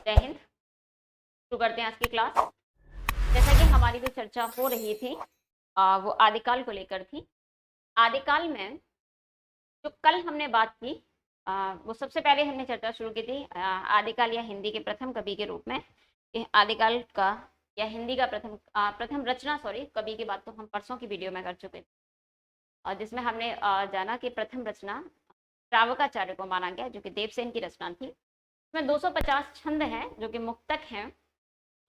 जय हिंद। शुरू करते हैं आज की क्लास। जैसा कि हमारी जो चर्चा हो रही थी वो आदिकाल को लेकर थी। आदिकाल में जो कल हमने बात की वो सबसे पहले हमने चर्चा शुरू की थी आदिकाल या हिंदी के प्रथम कवि के रूप में। आदिकाल का या हिंदी का प्रथम रचना, सॉरी, कवि की बात तो हम परसों की वीडियो में कर चुके थे, और जिसमें हमने जाना कि प्रथम रचना श्रावकाचार्य को माना गया, जो कि देवसेन की रचना थी। इसमें 250 छंद हैं जो कि मुक्तक हैं,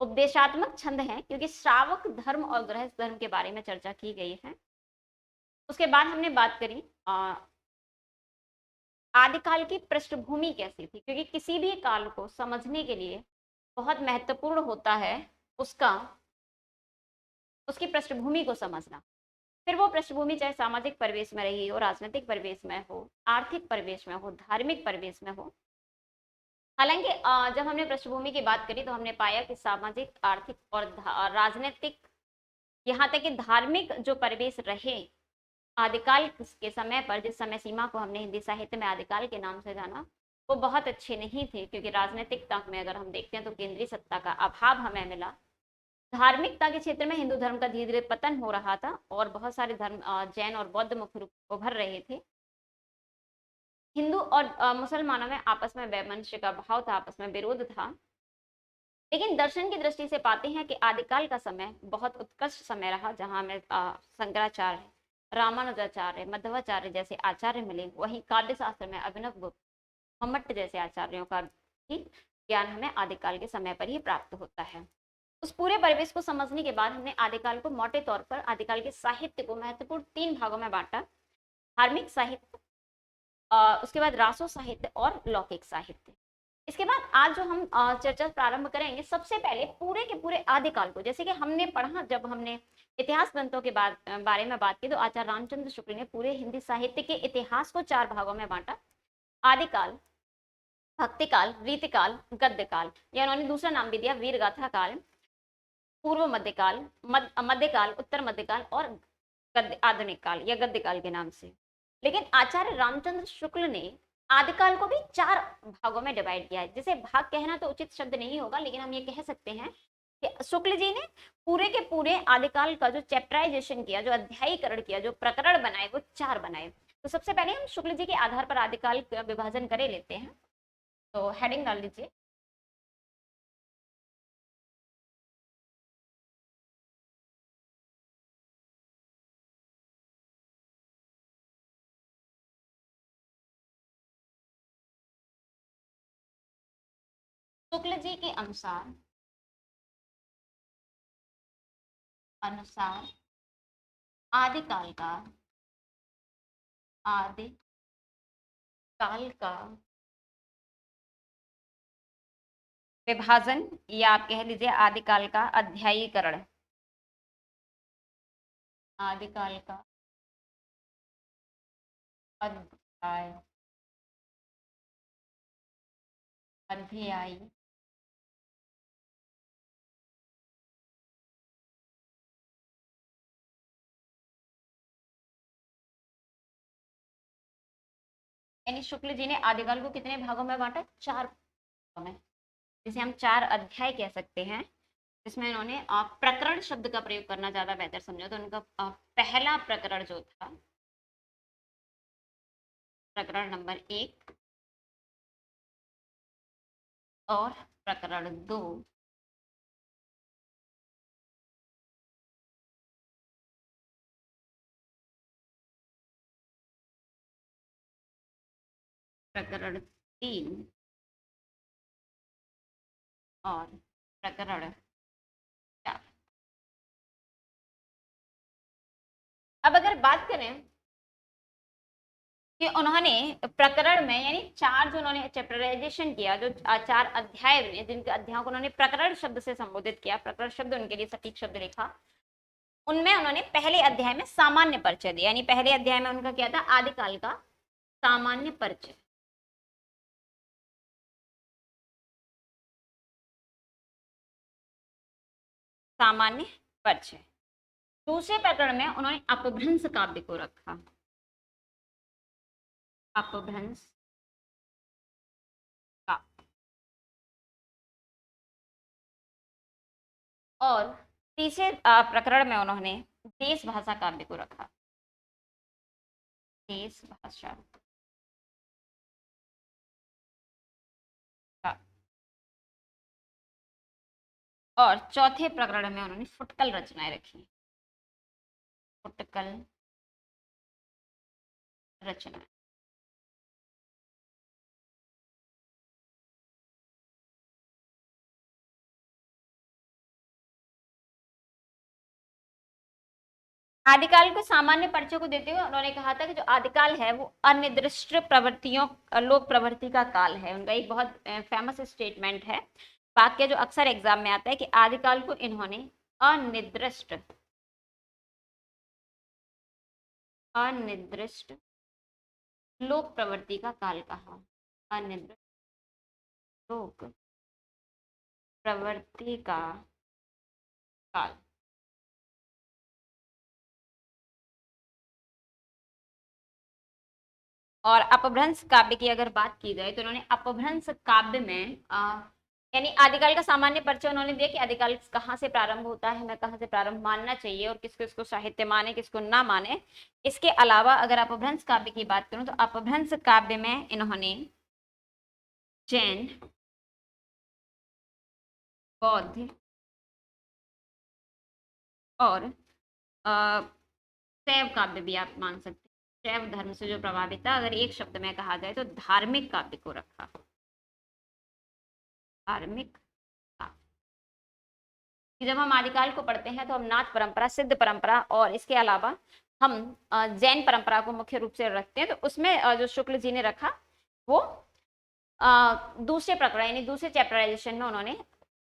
उपदेशात्मक छंद हैं, क्योंकि श्रावक धर्म और गृहस्थ धर्म के बारे में चर्चा की गई है। उसके बाद हमने बात करी आदिकाल की पृष्ठभूमि कैसी थी, क्योंकि किसी भी काल को समझने के लिए बहुत महत्वपूर्ण होता है उसका उसकी पृष्ठभूमि को समझना। फिर वो पृष्ठभूमि चाहे सामाजिक परिवेश में रही हो, राजनीतिक परिवेश में हो, आर्थिक परिवेश में हो, धार्मिक परिवेश में हो। हालांकि जब हमने पृष्ठभूमि की बात करी तो हमने पाया कि सामाजिक, आर्थिक और राजनीतिक, यहाँ तक कि धार्मिक जो परिवेश रहे आदिकाल के समय पर, जिस समय सीमा को हमने हिंदी साहित्य में आदिकाल के नाम से जाना, वो बहुत अच्छे नहीं थे। क्योंकि राजनीतिकता में अगर हम देखते हैं तो केंद्रीय सत्ता का अभाव हमें मिला। धार्मिकता के क्षेत्र में हिंदू धर्म का धीरे धीरे पतन हो रहा था और बहुत सारे धर्म जैन और बौद्ध मुख्य रूप उभर रहे थे। हिंदू और मुसलमानों में आपस में वैमनस्य का भाव था, आपस में विरोध था। लेकिन दर्शन की दृष्टि से पाते हैं कि आदिकाल का समय बहुत उत्कृष्ट समय रहा, जहां हमें शंकराचार्य, रामानुजाचार्य, मध्वाचार्य जैसे आचार्य मिले। वहीं काव्य शास्त्र में अभिनव गुप्त, मम्मट जैसे आचार्यों का भी ज्ञान हमें आदिकाल के समय पर ही प्राप्त होता है। उस पूरे परिवेश को समझने के बाद हमने आदिकाल को मोटे तौर पर, आदिकाल के साहित्य को महत्वपूर्ण 3 भागों में बांटा। धार्मिक साहित्य, उसके बाद रासो साहित्य और लौकिक साहित्य। इसके बाद आज जो हम चर्चा प्रारंभ करेंगे, सबसे पहले पूरे के पूरे आदिकाल को, जैसे कि हमने पढ़ा जब हमने इतिहास ग्रंथों के बारे में बात की, तो आचार्य रामचंद्र शुक्ल ने पूरे हिंदी साहित्य के इतिहास को 4 भागों में बांटा। आदिकाल, भक्तिकाल, रीतिकाल, गद्यकाल, या उन्होंने दूसरा नाम भी दिया वीर गाथा काल, पूर्व मध्यकाल, मध्यकाल, उत्तर मध्यकाल और आधुनिक काल या गद्यकाल के नाम से। लेकिन आचार्य रामचंद्र शुक्ल ने आदिकाल को भी 4 भागों में डिवाइड किया है। जिसे भाग कहना तो उचित शब्द नहीं होगा, लेकिन हम ये कह सकते हैं कि शुक्ल जी ने पूरे के पूरे आदिकाल का जो चैप्टराइजेशन किया, जो अध्यायीकरण किया, जो प्रकरण बनाए, वो 4 बनाए। तो सबसे पहले हम शुक्ल जी के आधार पर आदिकाल का विभाजन करे लेते हैं। तो हेडिंग डाल लीजिए। शुक्ल जी के अनुसार अनुसार आदिकाल का आदिकाल का विभाजन, या आप कह लीजिए आदिकाल का अध्यायीकरण, आदिकाल का अध्याय अध्यायी यानी शुक्ल जी ने आदिकाल को कितने भागों में बांटा? 4 भागों में, जिसे हम 4 अध्याय कह सकते हैं। जिसमें इन्होंने प्रकरण शब्द का प्रयोग करना ज्यादा बेहतर समझा, तो उनका पहला प्रकरण जो था, प्रकरण नंबर 1 और प्रकरण 2, प्रकरण 3 और प्रकरण 4। अब अगर बात करें कि उन्होंने प्रकरण में, यानी 4 जो उन्होंने चैप्टराइजेशन किया, जो 4 अध्याय में, जिनके अध्यायों को उन्होंने प्रकरण शब्द से संबोधित किया, प्रकरण शब्द उनके लिए सटीक शब्द लिखा, उनमें उन्होंने पहले अध्याय में सामान्य परिचय दिया। यानी पहले अध्याय में उनका क्या था? आदिकाल का सामान्य परिचय। सामान्य परिचय। दूसरे प्रकरण में उन्होंने अपभ्रंश काव्य को रखा। अपभ्रंश काव्य। और तीसरे प्रकरण में उन्होंने देश भाषा काव्य को रखा। देश भाषा का। और चौथे प्रकरण में उन्होंने फुटकल रचनाएं रखी। फुटकल रचना। आदिकाल को सामान्य परिचय को देते हुए उन्होंने कहा था कि जो आदिकाल है वो अनिर्दिष्ट प्रवृत्तियों लोक प्रवृत्ति का काल है। उनका एक बहुत फेमस स्टेटमेंट है, वाक्य जो अक्सर एग्जाम में आता है, कि आदिकाल को इन्होंने अनिर्दिष्ट अनिर्दिष्ट लोक प्रवृत्ति का काल कहा। अनिर्दिष्ट लोक प्रवृत्ति का काल। और अपभ्रंश काव्य की अगर बात की जाए तो उन्होंने अपभ्रंश काव्य में यानी आदिकाल का सामान्य परिचय उन्होंने दिया कि आदिकाल कहाँ से प्रारंभ होता है, हमें कहाँ से प्रारंभ मानना चाहिए और किसको इसको साहित्य माने किसको ना माने। इसके अलावा अगर अपभ्रंश काव्य की बात करूं तो अपभ्रंश काव्य में इन्होंने जैन, बौद्ध और शैव काव्य भी आप मान सकते हैं, शैव धर्म से जो प्रभावित था, अगर एक शब्द में कहा जाए तो धार्मिक काव्य को रखा। धार्मिक काव्य कि जब हम आदिकाल को पढ़ते हैं तो हम नाथ परंपरा, सिद्ध परंपरा और इसके अलावा हम जैन परंपरा को मुख्य रूप से रखते हैं। तो उसमें जो शुक्ल जी ने रखा वो दूसरे प्रकरण यानी दूसरे चैप्टराइजेशन में उन्होंने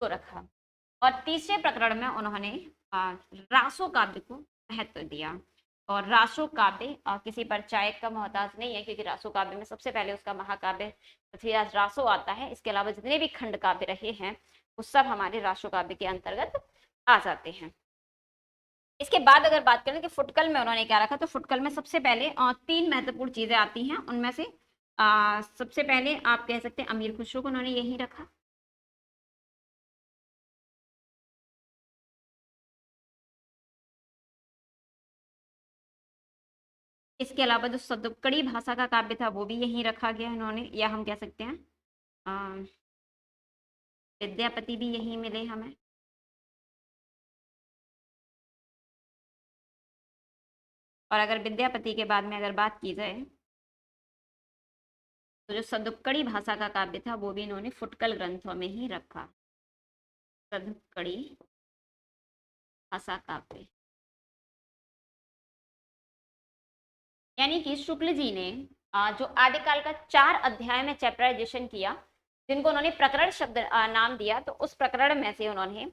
तो रखा। और तीसरे प्रकरण में उन्होंने रासो काव्य को महत्व दिया। और रासो काव्य किसी परिचायक का मोहताज नहीं है, क्योंकि रासो काव्य में सबसे पहले उसका महाकाव्य पृथ्वीराज रासो आता है। इसके अलावा जितने भी खंड काव्य रहे हैं वो सब हमारे रासो काव्य के अंतर्गत आ जाते हैं। इसके बाद अगर बात करें कि फुटकल में उन्होंने क्या रखा, तो फुटकल में सबसे पहले तीन महत्वपूर्ण चीजें आती हैं। उनमें से सबसे पहले आप कह सकते हैं अमीर खुसरो को उन्होंने यही रखा। इसके अलावा जो सदुक्कड़ी भाषा का काव्य था वो भी यहीं रखा गया इन्होंने, या हम कह सकते हैं अ, विद्यापति भी यहीं मिले हमें। और अगर विद्यापति के बाद में अगर बात की जाए तो जो सदुक्कड़ी भाषा का काव्य था वो भी इन्होंने फुटकल ग्रंथों में ही रखा। सदुक्कड़ी भाषा काव्य यानी कि शुक्ल जी ने जो आदिकाल का 4 अध्याय में चैप्टराइजेशन किया, जिनको उन्होंने प्रकरण शब्द नाम दिया, तो उस प्रकरण में से उन्होंने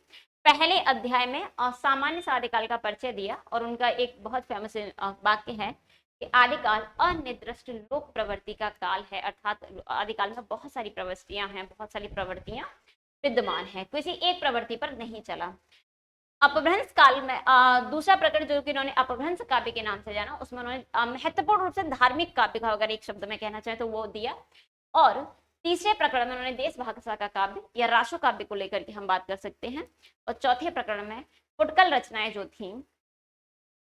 पहले अध्याय में सामान्य से आदिकाल का परिचय दिया। और उनका एक बहुत फेमस वाक्य है कि आदिकाल अनिर्दिष्ट लोक प्रवृत्ति का काल है, अर्थात आदिकाल में बहुत सारी प्रवृत्तियां हैं, बहुत सारी प्रवृत्तियां विद्यमान है, किसी एक प्रवृत्ति पर नहीं चला। अपभ्रंश काल में दूसरा प्रकरण जो कि उन्होंने अपभ्रंश काव्य के नाम से जाना, उसमें उन्होंने महत्वपूर्ण रूप से धार्मिक काव्य का अगर एक शब्द में कहना चाहे तो वो दिया। और तीसरे प्रकरण में उन्होंने देश भाषा का काव्य या राशो काव्य को लेकर के हम बात कर सकते हैं। और चौथे प्रकरण में फुटकल रचनाएं जो थी,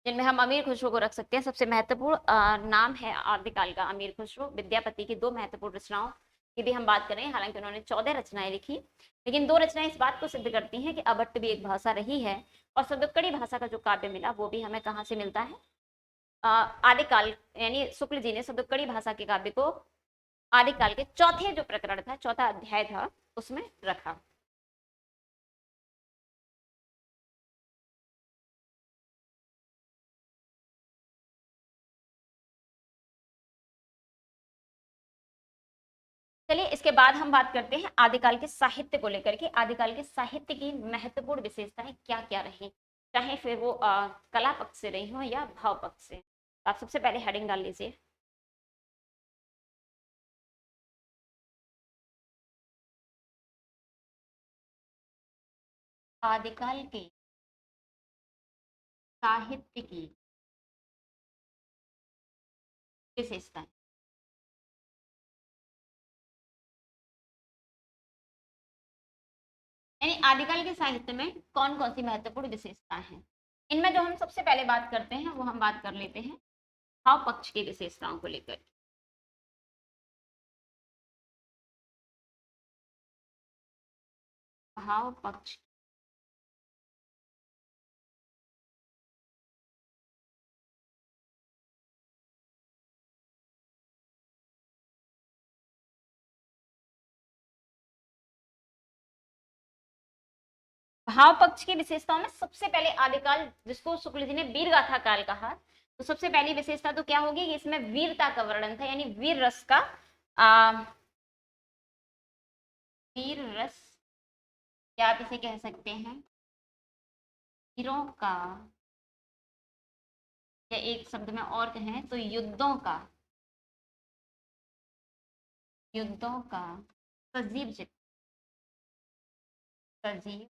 जिनमें हम अमीर खुसरो को रख सकते हैं। सबसे महत्वपूर्ण नाम है आदिकाल का अमीर खुसरो। विद्यापति की 2 महत्वपूर्ण रचनाओं की भी हम बात करें, हालांकि उन्होंने 14 रचनाएं लिखी, लेकिन 2 रचनाएं इस बात को सिद्ध करती हैं कि अभट्ट भी एक भाषा रही है। और सदुक्कड़ी भाषा का जो काव्य मिला वो भी हमें कहाँ से मिलता है, आदिकाल यानी शुक्ल जी ने सदुक्कड़ी भाषा के काव्य को आदिकाल के चौथे जो प्रकरण था, चौथा अध्याय था, उसमें रखा। चलिए इसके बाद हम बात करते हैं आदिकाल के साहित्य को लेकर के। आदिकाल के साहित्य की महत्वपूर्ण विशेषताएं क्या क्या रही, चाहे फिर वो कला पक्ष से रही हो या भाव पक्ष से। आप सबसे पहले हेडिंग डाल लीजिए। आदिकाल के साहित्य की विशेषताएं। यानी आदिकाल के साहित्य में कौन कौन सी महत्वपूर्ण विशेषताएं हैं। इनमें जो हम सबसे पहले बात करते हैं वो हम बात कर लेते हैं भाव पक्ष की विशेषताओं को लेकर। भाव पक्ष, भाव पक्ष की विशेषताओं में सबसे पहले आदिकाल, जिसको शुक्ल जी ने वीर गाथा काल कहा, तो सबसे पहली विशेषता तो क्या होगी कि इसमें वीरता का वर्णन था, यानी वीर रस का वीर रस, या आप इसे कह सकते हैं वीरों का, या एक शब्द में और कहें तो युद्धों का सजीव चित्र, सजीव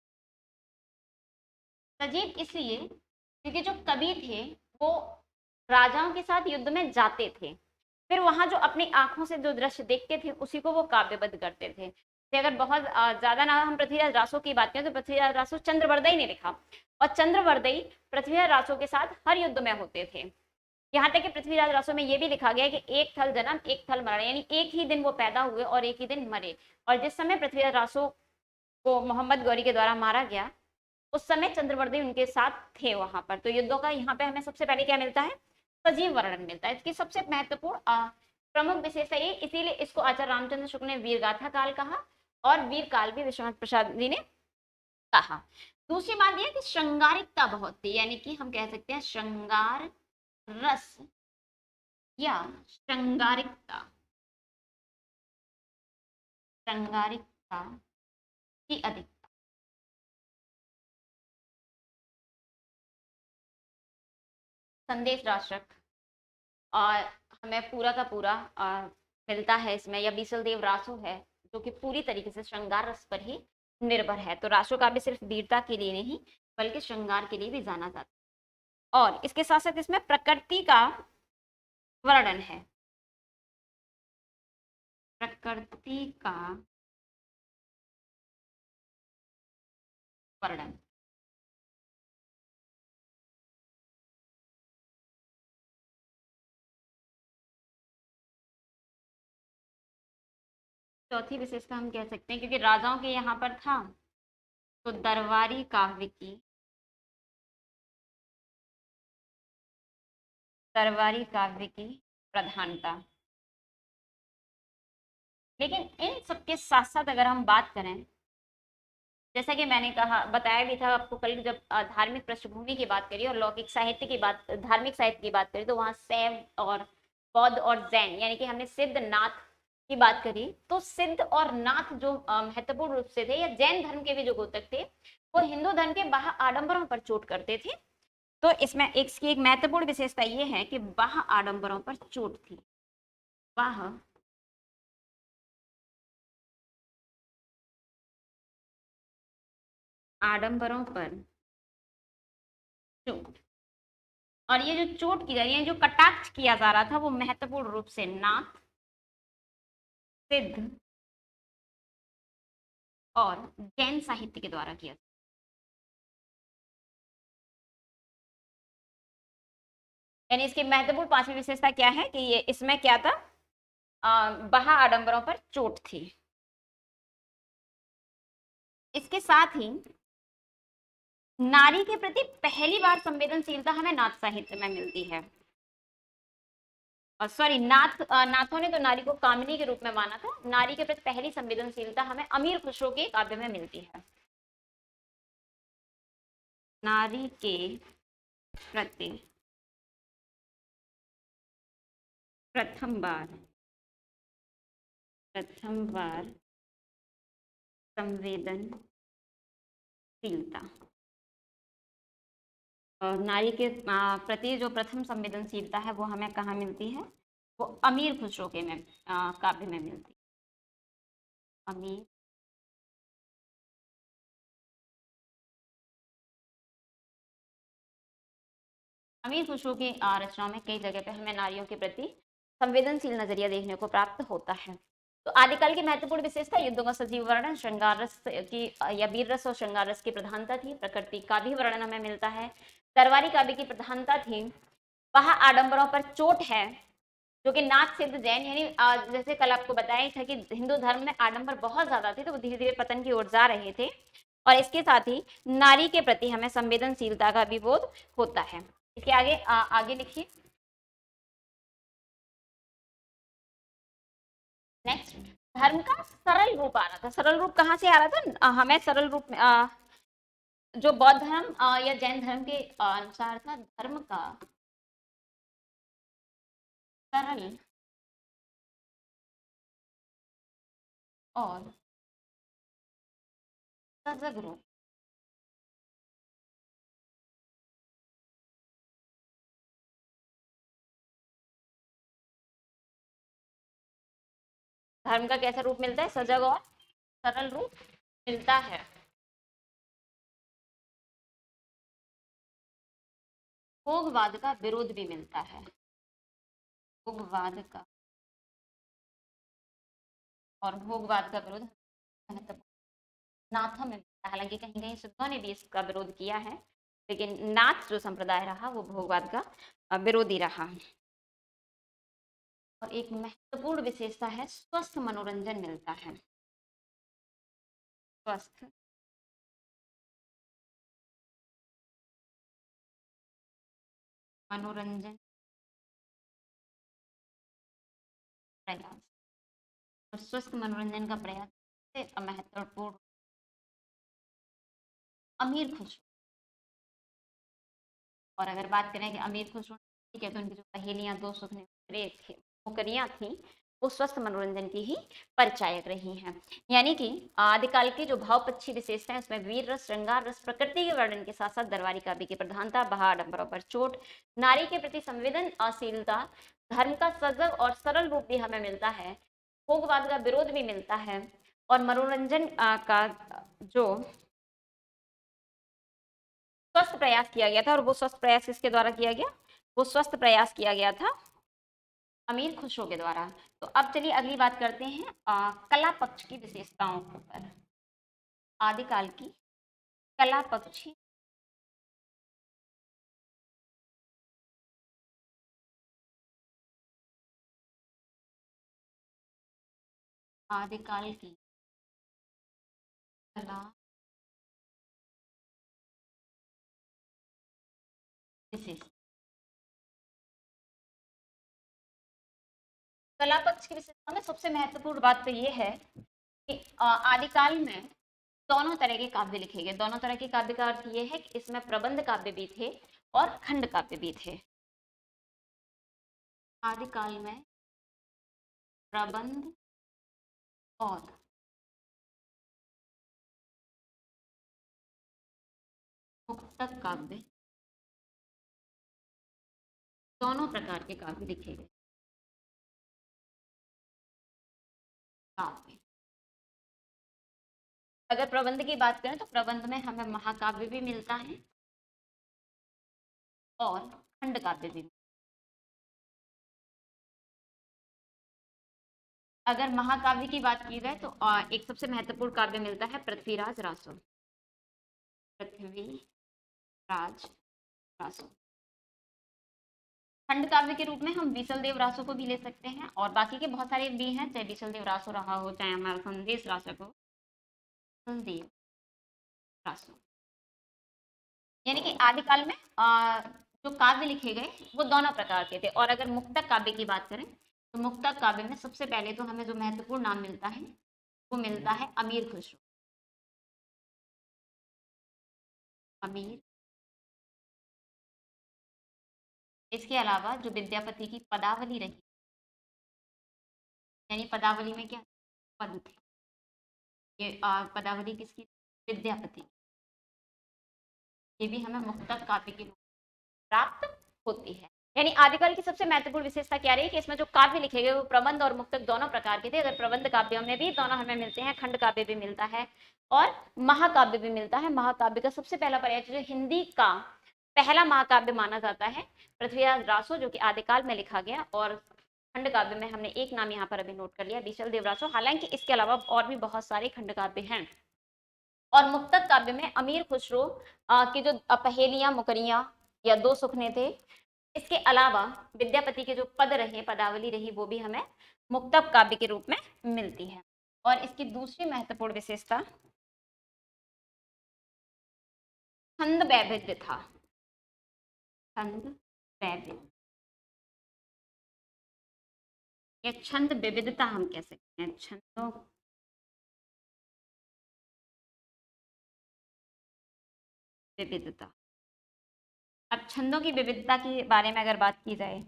सजीव इसलिए क्योंकि जो कवि थे वो राजाओं के साथ युद्ध में जाते थे, फिर वहां जो अपनी आंखों से जो दृश्य देखते थे उसी को वो काव्यबद्ध करते थे। तो अगर बहुत ज्यादा ना हम पृथ्वीराज रासो की बात करें तो पृथ्वीराज रासो चंद्रवरदई ने लिखा, और चंद्रवरदई पृथ्वीराज रासो के साथ हर युद्ध में होते थे। यहाँ तक कि पृथ्वीराज रासो में ये भी लिखा गया कि एक थल जन्म एक थल मरण, यानी एक ही दिन वो पैदा हुए और एक ही दिन मरे। और जिस समय पृथ्वीराज रासो को मोहम्मद गौरी के द्वारा मारा गया उस समय चंद्रवर्ती उनके साथ थे वहां पर। तो युद्धों का यहाँ पे हमें सबसे पहले क्या मिलता है, सजीव वर्णन मिलता है। इसकी सबसे महत्वपूर्ण प्रमुख विशेषता ये, इसीलिए इसको आचार्य रामचंद्र शुक्ल ने वीर गाथा काल कहा और वीर काल भी विश्वनाथ प्रसाद जी ने कहा। दूसरी बात यह कि श्रृंगारिकता बहुत थी, यानी कि हम कह सकते हैं श्रृंगार रस या श्रृंगारिकता, श्रृंगारिकता की अधिक। संदेश राष्ट्रक और हमें पूरा का पूरा मिलता है इसमें, या बीसल देव रासो है जो कि पूरी तरीके से श्रृंगार रस पर ही निर्भर है। तो रासो काव्य सिर्फ वीरता के लिए नहीं बल्कि श्रृंगार के लिए भी जाना जाता है। और इसके साथ साथ इसमें प्रकृति का वर्णन है, प्रकृति का वर्णन। चौथी विशेषता हम कह सकते हैं क्योंकि राजाओं के यहाँ पर था तो दरबारी काव्य की, दरबारी काव्य की प्रधानता। लेकिन इन सबके साथ साथ अगर हम बात करें, जैसा कि मैंने कहा बताया भी था आपको कल, जब धार्मिक पृष्ठभूमि की बात करी और लौकिक साहित्य की बात, धार्मिक साहित्य की बात करी, तो वहाँ शैव और बौद्ध और जैन, यानी कि हमने सिद्ध नाथ की बात करी, तो सिद्ध और नाथ जो महत्वपूर्ण रूप से थे, या जैन धर्म के भी जो गोतक थे, वो हिंदू धर्म के बाह्य आडंबरों पर चोट करते थे। तो इसमें इसकी एक महत्वपूर्ण विशेषता ये है कि बाह्य आडंबरों पर चोट थी, बाह्य आडंबरों पर चोट। और ये जो चोट की जा रही है, जो कटाक्ष किया जा रहा था, वो महत्वपूर्ण रूप से नाथ, सिद्ध और जैन साहित्य के द्वारा किया। यानी इसकी महत्वपूर्ण पांचवी विशेषता क्या है कि ये इसमें क्या था, बाह्य आडंबरों पर चोट थी। इसके साथ ही नारी के प्रति पहली बार संवेदनशीलता हमें नाथ साहित्य में मिलती है। और सॉरी, नाथों ने तो नारी को कामिनी के रूप में माना था। नारी के प्रति पहली संवेदनशीलता हमें अमीर खुसरो के काव्य में मिलती है। नारी के प्रति प्रथम बार संवेदनशीलता, और नारी के प्रति जो प्रथम संवेदनशीलता है वो हमें कहाँ मिलती है, वो अमीर खुसरो के में काव्य में मिलती है। अमीर अमीर खुसरो की रचनाओं में कई जगह पे हमें नारियों के प्रति संवेदनशील नजरिया देखने को प्राप्त होता है। तो आदिकाल की महत्वपूर्ण विशेषता युद्धों का सजीव वर्णन, श्रृंगार रस की या वीर रस और श्रृंगार रस की प्रधानता थी। प्रकृति का भी वर्णन हमें मिलता है। तरवारी काव्य की प्रधानता थी। वहां आडंबरों पर चोट है, जो कि नाथ सिद्ध जैन, यानी जैसे कल आपको बताया था कि हिंदू धर्म में आडंबर बहुत ज्यादा थे, तो वो धीरे धीरे पतन की ओर जा रहे थे। और इसके साथ ही नारी के प्रति हमें संवेदनशीलता का भी बोध होता है। इसके आगे आगे लिखिए। नेक्स्ट, धर्म का सरल रूप आ रहा था। सरल रूप कहाँ से आ रहा था? हमें सरल रूप में जो बौद्ध धर्म या जैन धर्म के अनुसार था, धर्म का सरल और सजग रूप। धर्म का कैसा रूप मिलता है? सजग और सरल रूप मिलता है। भोगवाद का विरोध भी मिलता है। भोगवाद का और भोगवाद का विरोध महत्वपूर्ण नाथों में मिलता है। हालांकि कहीं कहीं सिद्धों ने भी इसका विरोध किया है, लेकिन नाथ जो संप्रदाय रहा वो भोगवाद का विरोधी रहा। और एक महत्वपूर्ण विशेषता है, स्वस्थ मनोरंजन मिलता है। स्वस्थ मनोरंजन प्रयास, और स्वस्थ मनोरंजन का प्रयास से महत्वपूर्ण अमीर खुश। और अगर बात करें कि अमीर खुश ठीक है, तो उनकी जो पहेलियां, दो सुखने नौकरियां थी, वो स्वस्थ मनोरंजन की ही परिचायक रही हैं। यानी कि आदिकाल की जो भावपक्षी विशेषता है, उसमें वीर रस, श्रृंगार रस, प्रकृति के वर्णन के साथ साथ दरबारी काव्य की प्रधानता, बहाडंबरों पर चोट, नारी के प्रति संवेदनशीलता, धर्म का सजग और सरल रूप भी हमें मिलता है, भोगवाद का विरोध भी मिलता है, और मनोरंजन का जो स्वस्थ प्रयास किया गया था। और वो स्वस्थ प्रयास किसके द्वारा किया गया? वो स्वस्थ प्रयास किया गया था अमीर खुशरो के द्वारा। तो अब चलिए अगली बात करते हैं कला पक्ष की विशेषताओं पर। आदिकाल की कला पक्षी आदिकाल की कला विशेष कला पक्ष की विशेषता में सबसे महत्वपूर्ण बात तो ये है कि आदिकाल में दोनों तरह के काव्य लिखे गए। दोनों तरह के काव्य का अर्थ ये है कि इसमें प्रबंध काव्य भी थे और खंड काव्य भी थे। आदिकाल में प्रबंध और मुक्तक काव्य, दोनों प्रकार के काव्य लिखे गए। काव्य, अगर प्रबंध की बात करें तो प्रबंध में हमें महाकाव्य भी मिलता है और खंड काव्य भी। अगर महाकाव्य की बात की जाए तो एक सबसे महत्वपूर्ण काव्य मिलता है पृथ्वीराज रासो। पृथ्वीराज रासो। खंड काव्य के रूप में हम बीसल देव रासो को भी ले सकते हैं, और बाकी के बहुत सारे भी हैं, चाहे बीसल देव रासो रहा हो, चाहे हमारा संदेश रासो हो, संदेव रासो। यानी कि आदिकाल में जो काव्य लिखे गए वो दोनों प्रकार के थे। और अगर मुक्तक काव्य की बात करें तो मुक्तक काव्य में सबसे पहले तो हमें जो महत्वपूर्ण नाम मिलता है वो मिलता है अमीर खुसरो। अमीर। इसके अलावा जो विद्यापति की पदावली रही, यानी पदावली में क्या पद थे, ये पदावली किसकी? विद्यापति। ये भी हमें मुक्तक काव्य के रूप में प्राप्त होती है। यानी आदिकाल की सबसे महत्वपूर्ण विशेषता क्या रही कि इसमें जो काव्य लिखे गए वो प्रबंध और मुक्तक दोनों प्रकार के थे। अगर प्रबंध काव्यों में भी दोनों हमें मिलते हैं, खंड काव्य भी मिलता है और महाकाव्य भी मिलता है। महाकाव्य का सबसे पहला पर्याय जो हिंदी का पहला महाकाव्य माना जाता है पृथ्वीराज रासो, जो कि आदिकाल में लिखा गया, और खंड काव्य में हमने एक नाम यहाँ पर अभी नोट कर लिया, बीचल देवरासो। हालांकि इसके अलावा और भी बहुत सारे खंड काव्य हैं। और मुक्तक काव्य में अमीर खुसरो की जो पहेलियां मुकरियां या दो सुखने थे, इसके अलावा विद्यापति के जो पद रहे, पदावली रही, वो भी हमें मुक्तक काव्य के रूप में मिलती है। और इसकी दूसरी महत्वपूर्ण विशेषता छंद वैविध्य था। छंद वैविध्य या छंद विविधता हम कह सकते हैं। छंदों विविधता। अब छंदों की विविधता के बारे में अगर बात की जाए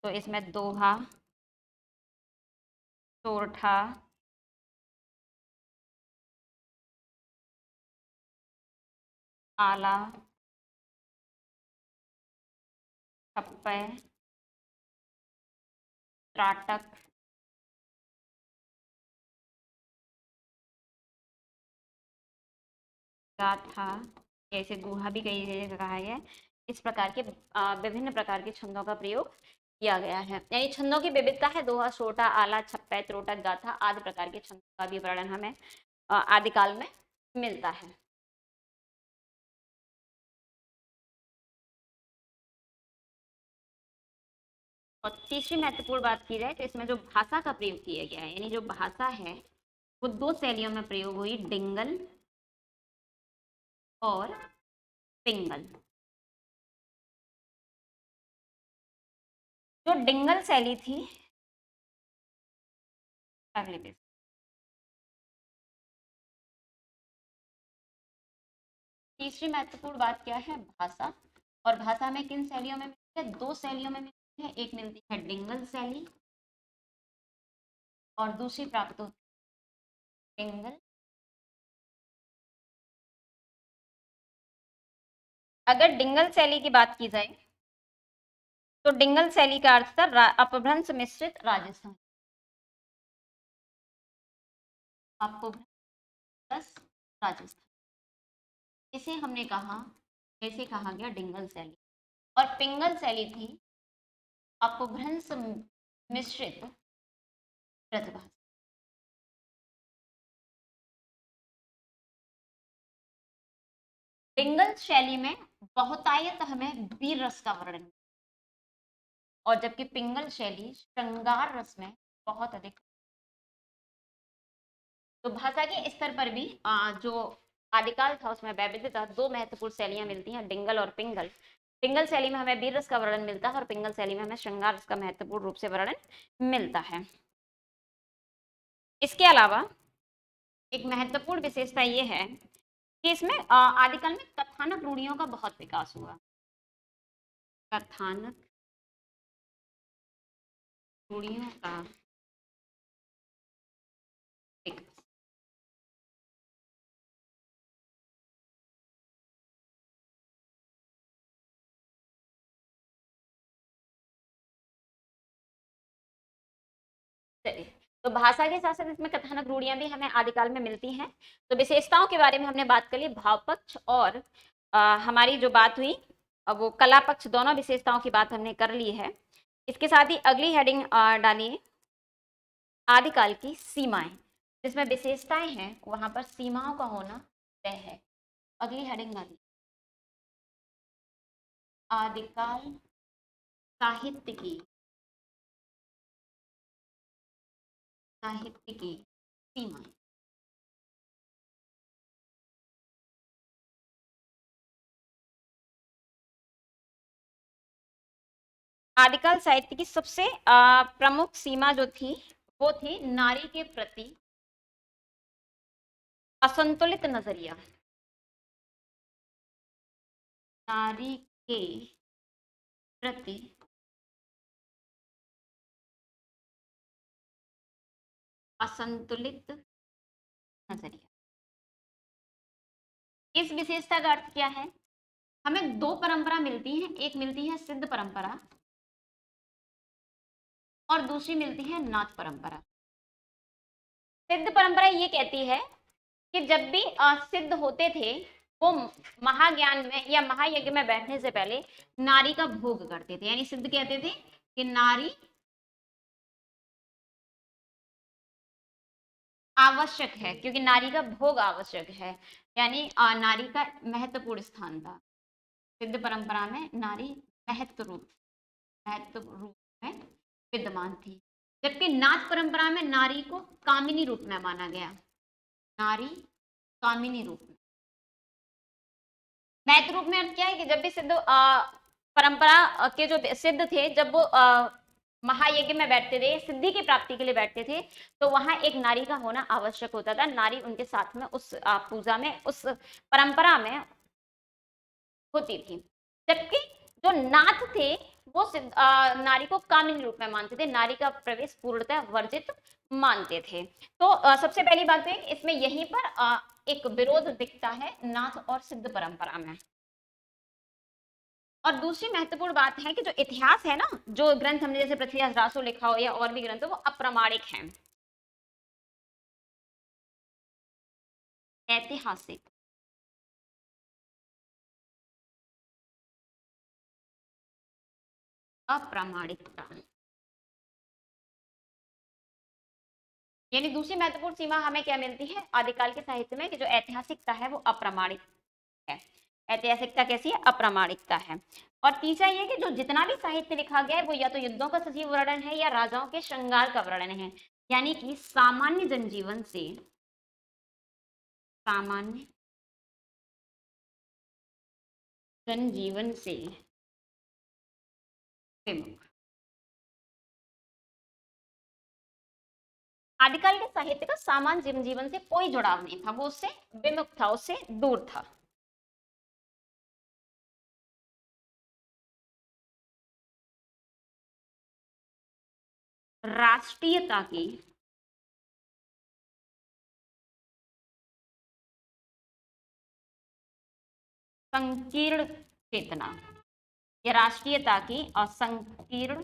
तो इसमें दोहा, चोरठा, आला, छप्पे, त्राटक, गाथा, ऐसे गुहा भी कई जगह कहा है। इस प्रकार के विभिन्न प्रकार के छंदों का प्रयोग किया गया है। यानी छंदों की विविधता है। दोहा, सोटा, आला, छप्पे, त्रोटक, गाथा आदि प्रकार के छंदों का भी वर्णन हमें आदिकाल में मिलता है। और तीसरी महत्वपूर्ण बात की जाए तो इसमें जो भाषा का प्रयोग किया गया है, यानी जो भाषा है वो दो शैलियों में प्रयोग हुई, डिंगल और पिंगल। जो डिंगल शैली थी, अगले पेज, तीसरी महत्वपूर्ण बात क्या है, भाषा। और भाषा में किन शैलियों में मिलती है, दो शैलियों में मिलती है। एक मिलती है डिंगल शैली और दूसरी प्राप्त होती है पिंगल। अगर डिंगल शैली की बात की जाए तो डिंगल शैली का अर्थ था अपभ्रंश मिश्रित राजस्थान। अपभ्रंश राजस्थान, इसे हमने कहा, ऐसे कहा गया डिंगल शैली। और पिंगल शैली थी अपभ्रंश मिश्रित ब्रजभाषा। डिंगल शैली में बहुतायत हमें वीर रस का वर्णन, और जबकि पिंगल शैली श्रृंगार रस में बहुत अधिक। तो भाषा के स्तर पर भी जो आदिकाल था उसमें वैविध्यता, दो महत्वपूर्ण शैलियां मिलती हैं, डिंगल और पिंगल। डिंगल शैली में हमें वीर रस का वर्णन मिलता है और पिंगल शैली में हमें श्रृंगार रस का महत्वपूर्ण रूप से वर्णन मिलता है। इसके अलावा एक महत्वपूर्ण विशेषता ये है कि इसमें आदिकाल में कथानक रूढ़ियों का बहुत विकास हुआ। कथानक रूढ़ियों का विकास। चलिए, तो भाषा के साथ साथ इसमें कथानक रूढ़ियां भी हमें आदिकाल में मिलती हैं। तो विशेषताओं के बारे में हमने बात कर ली, भाव पक्ष और हमारी जो बात हुई वो कला पक्ष, दोनों विशेषताओं की बात हमने कर ली है। इसके साथ ही अगली हेडिंग डालिए, आदिकाल की सीमाएं। जिसमें विशेषताएं हैं वहां पर सीमाओं का होना तय है। अगली हेडिंग डालिए, आदिकाल साहित्य की सीमाएं। आदिकाल साहित्य की सबसे प्रमुख सीमा जो थी वो थी नारी के प्रति असंतुलित नजरिया। नारी के प्रति असंतुलित नजरिया। इस विशेषता का अर्थ क्या है, हमें दो परंपरा मिलती है, एक मिलती है सिद्ध परंपरा और दूसरी मिलती है नाथ परंपरा। सिद्ध परंपरा ये कहती है कि जब भी सिद्ध होते थे वो महाज्ञान में या महायज्ञ में बैठने से पहले नारी का भोग करते थे। यानी सिद्ध कहते थे कि नारी आवश्यक है, क्योंकि नारी का भोग आवश्यक है, यानी नारी का महत्वपूर्ण स्थान था। सिद्ध परंपरा में नारी महत्व रूप में विद्यमान थी, जबकि नाथ परंपरा में नारी को कामिनी रूप में माना गया। नारी कामिनी रूप में, महत्व रूप में अर्थ क्या है कि जब भी सिद्ध परंपरा के जो सिद्ध थे, जब वो महायज्ञ में बैठते थे, सिद्धि की प्राप्ति के लिए बैठते थे, तो वहां एक नारी का होना आवश्यक होता था। नारी उनके साथ में उस पूजा में, उस परंपरा में होती थी। जबकि जो नाथ थे वो नारी को कामिनी रूप में मानते थे, नारी का प्रवेश पूर्णतः वर्जित मानते थे। तो सबसे पहली बात तो इसमें यहीं पर एक विरोध दिखता है नाथ और सिद्ध परंपरा में। और दूसरी महत्वपूर्ण बात है कि जो इतिहास है ना, जो ग्रंथ हमने जैसे पृथ्वीराज रासो लिखा हो या और भी ग्रंथ हो, वो अप्रामाणिक हैं, ऐतिहासिक। अप्रामाणिकता यानी दूसरी महत्वपूर्ण सीमा हमें क्या मिलती है आदिकाल के साहित्य में, कि जो ऐतिहासिकता है वो अप्रामाणिक है। ऐतिहासिकता कैसी है? अप्रामाणिकता है। और तीसरा ये कि जो जितना भी साहित्य लिखा गया है वो या तो युद्धों का सजीव वर्णन है या राजाओं के श्रृंगार का वर्णन है, यानी कि सामान्य जनजीवन से, सामान्य जनजीवन से विमुख। आदिकाल के साहित्य का सामान्य जनजीवन से कोई जुड़ाव नहीं था, वो उससे विमुख था, उससे दूर था। राष्ट्रीयता की संकीर्ण चेतना, या राष्ट्रीयता की और संकीर्ण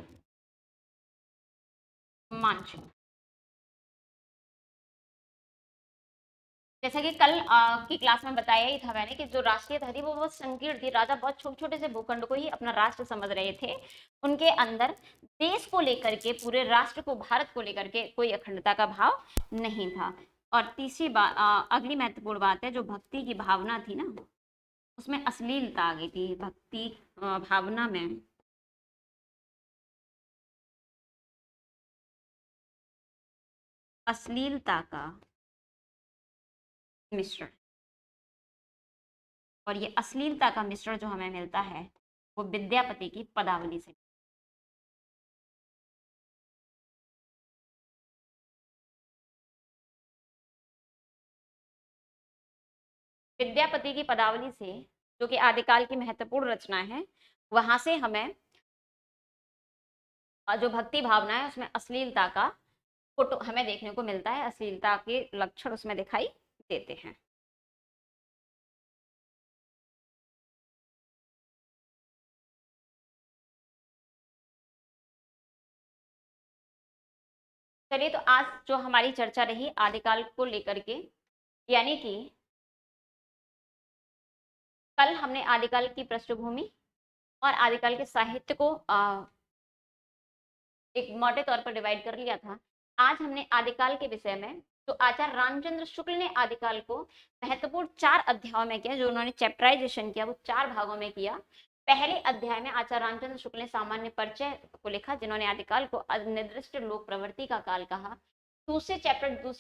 मानसिकता। जैसा कि कल की क्लास में बताया ही था मैंने कि जो राष्ट्रीयता थी वो बहुत संकीर्ण थी। राजा बहुत छोटे छोटे से भूखंड को ही अपना राष्ट्र समझ रहे थे, उनके अंदर देश को लेकर के, पूरे राष्ट्र को, भारत को लेकर के कोई अखंडता का भाव नहीं था। और तीसरी बात, अगली महत्वपूर्ण बात है, जो भक्ति की भावना थी ना, उसमें अश्लीलता आ गई थी। भक्ति भावना में अश्लीलता का मिश्रण, और ये अश्लीलता का मिश्रण जो हमें मिलता है वो विद्यापति की पदावली से। विद्यापति की पदावली से, जो कि आदिकाल की महत्वपूर्ण रचना है, वहां से हमें जो भक्ति भावना है उसमें अश्लीलता का फोटो हमें देखने को मिलता है, अश्लीलता के लक्षण उसमें दिखाई देते हैं। चलिए, तो आज जो हमारी चर्चा रही आदिकाल को लेकर के, यानी कि कल हमने आदिकाल की पृष्ठभूमि और आदिकाल के साहित्य को एक मोटे तौर पर डिवाइड कर लिया था। आज हमने आदिकाल के विषय में, जो आचार्य रामचंद्र शुक्ल ने आदिकाल को महत्वपूर्ण 4 अध्यायों में किया, जो उन्होंने चैप्टराइजेशन किया, वो 4 भागों में किया। पहले अध्याय में आचार्य रामचंद्र शुक्ल ने सामान्य परिचय को लिखा, जिन्होंने आदिकाल को अनिर्दिष्ट लोक प्रवृत्ति का काल कहा। दूसरे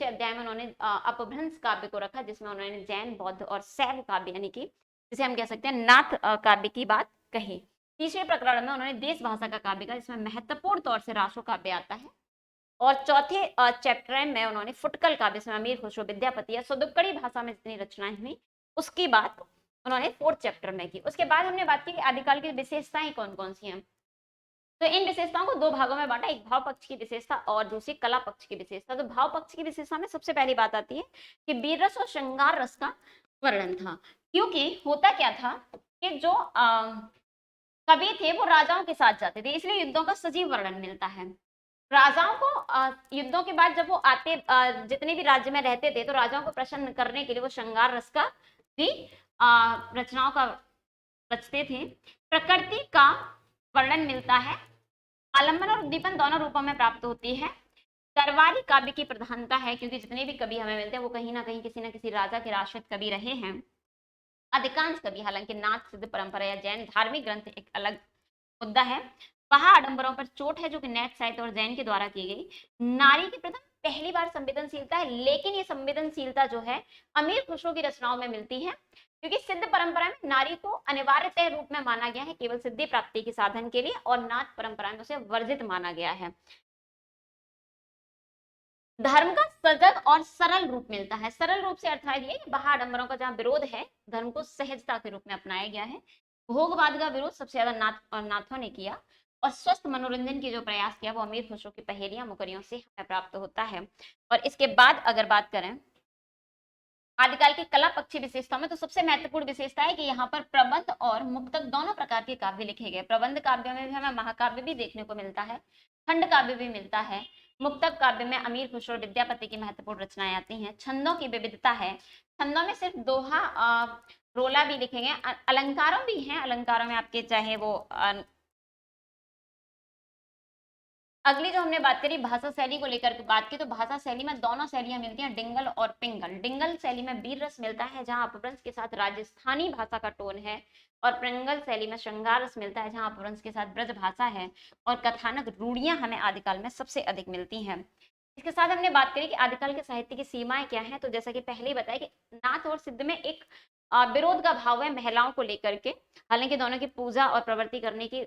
अध्याय में उन्होंने अपभ्रंश काव्य को रखा, जिसमें उन्होंने जैन, बौद्ध और शैव काव्य, यानी कि जिसे हम कह सकते हैं नाथ काव्य की बात कही। तीसरे प्रकरण में उन्होंने देश भाषा का काव्य का, जिसमें महत्वपूर्ण तौर से रासो काव्य आता है। और चौथे चैप्टर में उन्होंने फुटकल काव्य, जिसमें अमीर खुसरो, विद्यापति या सदुक्कड़ी भाषा में जितनी रचनाएं हुई उसकी बात उन्होंने 4th चैप्टर में की। उसके बाद हमने बात की कि आदिकाल की विशेषताएं कौन कौन सी हैं। तो इन विशेषताओं को 2 भागों में बांटा, एक भाव पक्ष की विशेषता और दूसरी कला पक्ष की विशेषता। तो भाव पक्ष की विशेषता में सबसे पहली बात आती है कि वीर रस और श्रृंगार रस का वर्णन था। क्योंकि होता क्या था कि जो कवि थे वो राजाओं के साथ जाते थे, इसलिए युद्धों का सजीव वर्णन मिलता है। राजाओं को युद्धों के बाद जब वो आते, जितने भी राज्य में रहते थे, तो राजाओं को प्रसन्न करने के लिए वो श्रृंगार रस का भी रचनाओं का रचते थे। प्रकृति का वर्णन मिलता है, आलम्बन और उद्दीपन दोनों रूपों में प्राप्त होती है। दरबारी काव्य की प्रधानता है, क्योंकि जितने भी कवि हमें मिलते हैं वो कहीं ना कहीं किसी न किसी राजा के आश्रित कवि रहे हैं। अधिकांश कवि, हालांकि नाथ सिद्ध परंपरा या जैन धार्मिक ग्रंथ एक अलग मुद्दा है। वहां आडंबरों पर चोट है जो कि नैथ साहित्य और जैन के द्वारा की गई। नारी के प्रति पहली बार संवेदनशीलता है, लेकिन ये संवेदनशीलता जो है अमीर खुसरो की रचनाओं में मिलती है, क्योंकि सिद्ध परंपरा में नारी को अनिवार्यतः रूप में माना गया है केवल सिद्धि प्राप्ति के साधन के लिए, और नाथ परंपरा में उसे वर्जित माना गया है। धर्म का सजग और सरल रूप मिलता है। सरल रूप से अर्थात ये बाह्य आडंबरों का जहां विरोध है, धर्म को सहजता के रूप में अपनाया गया है। भोगवाद का विरोध सबसे ज्यादा नाथों ने किया, और स्वस्थ मनोरंजन की जो प्रयास किया वो अमीर खुसरो की पहेलियां मुकरियों से हमें प्राप्त होता है। और इसके बाद अगर बात करें आदिकाल की कला पक्षी विशेषता में, तो सबसे महत्वपूर्ण विशेषता है कि यहाँ पर प्रबंध और मुक्तक दोनों प्रकार के काव्य लिखे गए। प्रबंध काव्य में भी हमें महाकाव्य भी देखने को मिलता है, खंड काव्य भी मिलता है। मुक्तक काव्य में अमीर खुसरो विद्यापति की महत्वपूर्ण रचनाएं आती हैं। छंदों की विविधता है, छंदों में सिर्फ दोहा रोला भी लिखे गए, अलंकारों भी हैं। अलंकारों में आपके चाहे वो अगली जो हमने बात करी भाषा शैली को लेकर बात की, तो भाषा शैली में दोनों शैलियां मिलती हैं, डिंगल और पिंगल। डिंगल शैली में वीर रस मिलता है जहां अपभ्रंश के साथ राजस्थानी भाषा का टोन है, और पिंगल शैली में श्रृंगार रस मिलता है जहां अपभ्रंश के साथ ब्रज भाषा है, और कथानक रूढ़ियां हमें आदिकाल में सबसे अधिक मिलती हैं। इसके साथ हमने बात करी कि आदिकाल के साहित्य की सीमाएं क्या हैं, तो जैसा कि पहले ही बताया कि नाथ और सिद्ध में एक विरोध का भाव है महिलाओं को लेकर के। हालांकि दोनों की पूजा और प्रवृत्ति करने की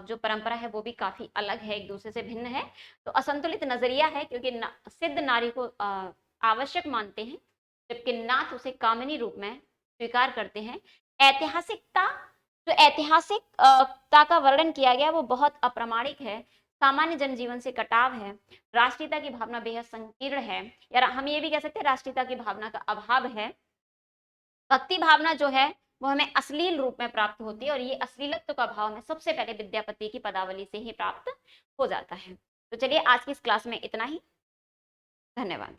जो परंपरा है वो भी काफी अलग है, एक दूसरे से भिन्न है। तो असंतुलित नजरिया है, क्योंकि सिद्ध नारी को आवश्यक मानते हैं, जबकि नाथ उसे कामिनी रूप में स्वीकार करते हैं। ऐतिहासिकता, जो ऐतिहासिकता का वर्णन किया गया वो बहुत अप्रामाणिक है, सामान्य जनजीवन से कटाव है, राष्ट्रीयता की भावना बेहद संकीर्ण है, या हम ये भी कह सकते हैं राष्ट्रीयता की भावना का अभाव है। भक्ति भावना जो है वो हमें अश्लील रूप में प्राप्त होती है, और ये अश्लीलत्व का भाव हमें सबसे पहले विद्यापति की पदावली से ही प्राप्त हो जाता है। तो चलिए आज की इस क्लास में इतना ही। धन्यवाद।